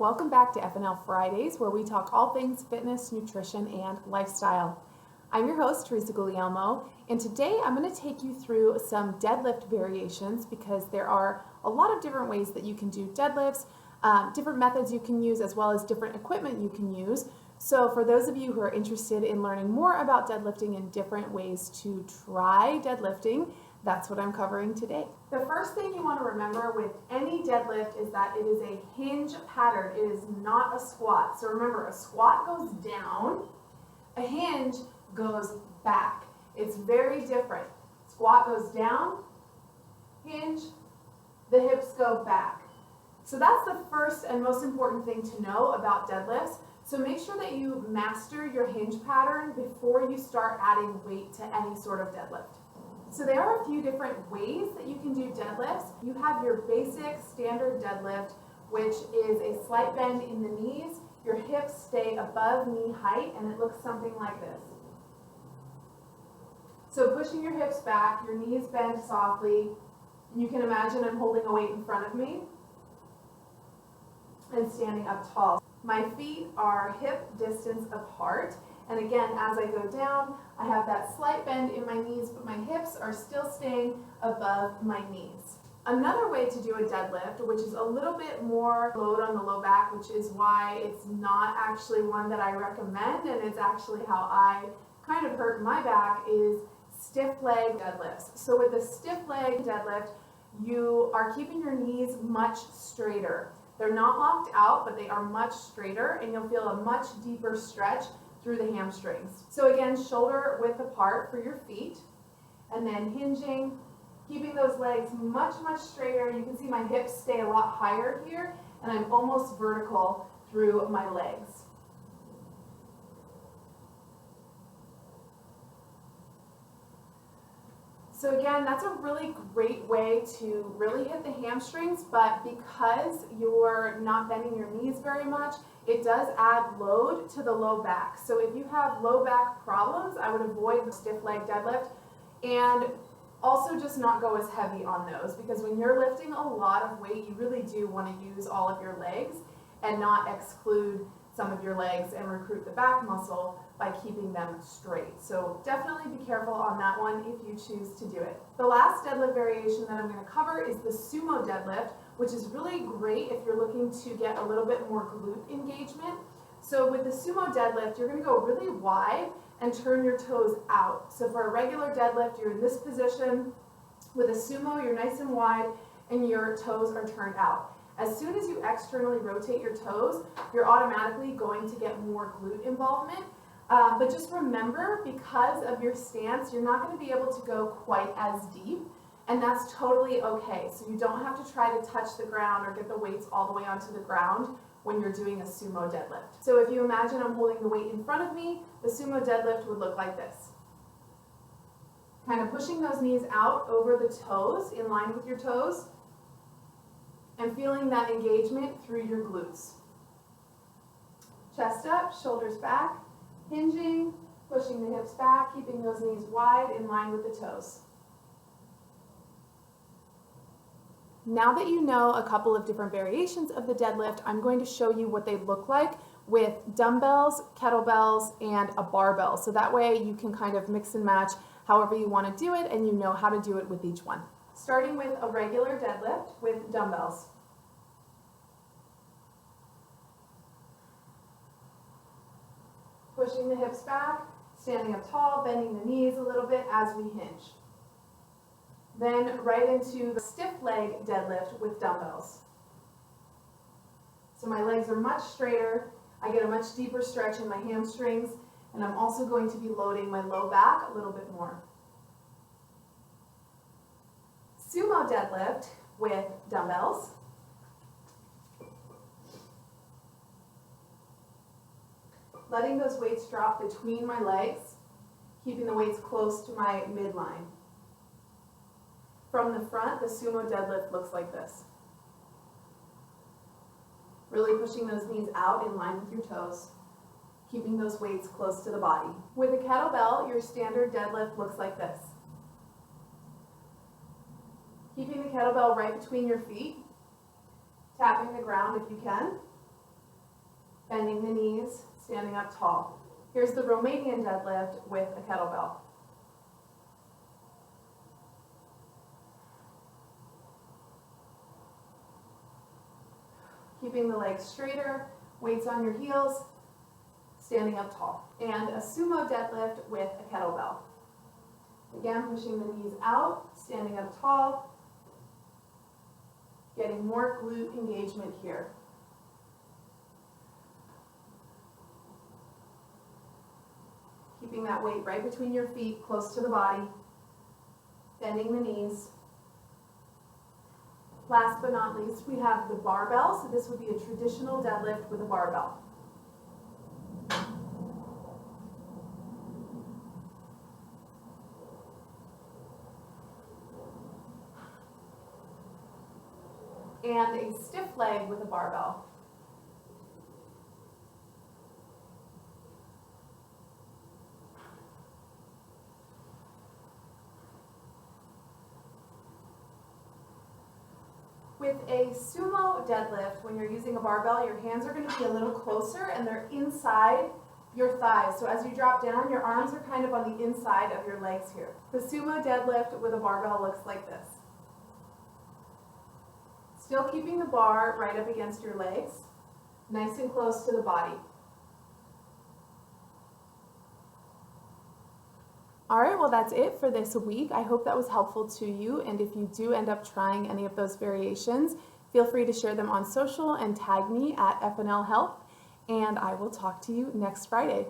Welcome back to FNL Fridays, where we talk all things fitness, nutrition, and lifestyle. I'm your host, Teresa, and today I'm going to take you through some deadlift variations because there are a lot of different ways that you can do deadlifts, different methods you can use, as well as different equipment you can use. So for those of you who are interested in learning more about deadlifting and different ways to try deadlifting, that's what I'm covering today. The first thing you want to remember with any deadlift is that it is a hinge pattern. It is not a squat. So remember, a squat goes down, a hinge goes back. It's very different. Squat goes down, hinge, the hips go back. So that's the first and most important thing to know about deadlifts. So make sure that you master your hinge pattern before you start adding weight to any sort of deadlift. So there are a few different ways that you can do deadlifts. You have your basic standard deadlift, which is a slight bend in the knees. Your hips stay above knee height, and it looks something like this. So pushing your hips back, your knees bend softly. You can imagine I'm holding a weight in front of me and standing up tall. My feet are hip distance apart. And again, as I go down, I have that slight bend in my knees, but my hips are still staying above my knees. Another way to do a deadlift, which is a little bit more load on the low back, which is why it's not actually one that I recommend, and it's actually how I kind of hurt my back, is stiff leg deadlifts. So with a stiff leg deadlift, you are keeping your knees much straighter. They're not locked out, but they are much straighter, and you'll feel a much deeper stretch through the hamstrings. So again, shoulder width apart for your feet, and then hinging, keeping those legs much straighter. You can see my hips stay a lot higher here, and I'm almost vertical through my legs. So again, that's a really great way to really hit the hamstrings, but because you're not bending your knees very much, it does add load to the low back. So if you have low back problems, I would avoid the stiff leg deadlift, and also just not go as heavy on those, because when you're lifting a lot of weight, you really do want to use all of your legs and not exclude some of your legs and recruit the back muscle by keeping them straight. So definitely be careful on that one if you choose to do it. The last deadlift variation that I'm going to cover is the sumo deadlift, which is really great if you're looking to get a little bit more glute engagement. So with the sumo deadlift, you're going to go really wide and turn your toes out. So for a regular deadlift, you're in this position. With a sumo, you're nice and wide and your toes are turned out. As soon as you externally rotate your toes, you're automatically going to get more glute involvement. But just remember, because of your stance, you're not going to be able to go quite as deep, and that's totally okay. So you don't have to try to touch the ground or get the weights all the way onto the ground when you're doing a sumo deadlift. So if you imagine I'm holding the weight in front of me, the sumo deadlift would look like this. Kind of pushing those knees out over the toes, in line with your toes, and feeling that engagement through your glutes. Chest up, shoulders back, hinging, pushing the hips back, keeping those knees wide in line with the toes. Now that you know a couple of different variations of the deadlift, I'm going to show you what they look like with dumbbells, kettlebells, and a barbell. So that way you can kind of mix and match however you want to do it, and you know how to do it with each one. Starting with a regular deadlift with dumbbells. Pushing the hips back, standing up tall, bending the knees a little bit as we hinge. Then right into the stiff leg deadlift with dumbbells. So my legs are much straighter, I get a much deeper stretch in my hamstrings, and I'm also going to be loading my low back a little bit more. Sumo deadlift with dumbbells. Letting those weights drop between my legs, keeping the weights close to my midline. From the front, the sumo deadlift looks like this. Really pushing those knees out in line with your toes, keeping those weights close to the body. With a kettlebell, your standard deadlift looks like this. Keeping the kettlebell right between your feet, tapping the ground if you can. bending the knees, standing up tall. Here's the Romanian deadlift with a kettlebell. Keeping the legs straighter, weights on your heels, standing up tall. And a sumo deadlift with a kettlebell. Again, pushing the knees out, standing up tall, getting more glute engagement here. Keeping that weight right between your feet, close to the body, bending the knees. Last but not least, we have the barbell. So this would be a traditional deadlift with a barbell. And a stiff leg with a barbell. With a sumo deadlift, when you're using a barbell, your hands are going to be a little closer and they're inside your thighs. So as you drop down, your arms are kind of on the inside of your legs here. The sumo deadlift with a barbell looks like this. Still keeping the bar right up against your legs, nice and close to the body. All right, well that's it for this week. I hope that was helpful to you, and if you do end up trying any of those variations, feel free to share them on social and tag me at FNL Health, and I will talk to you next Friday.